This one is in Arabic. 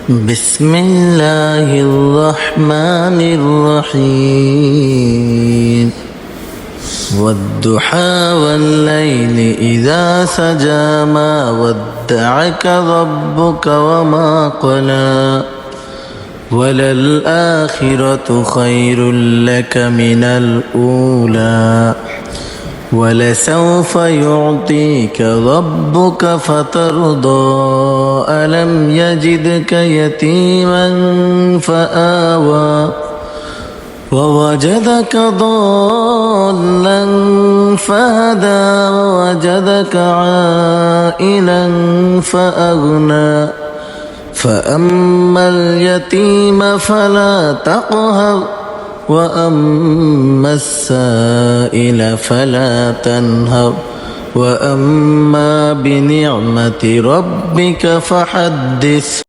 بسم الله الرحمن الرحيم والضحى والليل إذا سجى ما ودعك ربك وما قلى وللآخرة خير لك من الأولى ولسوف يعطيك ربك فترضى ألم يجدك يتيما فآوى ووجدك ضالا فهدى ووجدك عائلا فأغنى فأما اليتيم فلا تقهر وأما السائل فلا تنهر وأما بنعمة ربك فحدث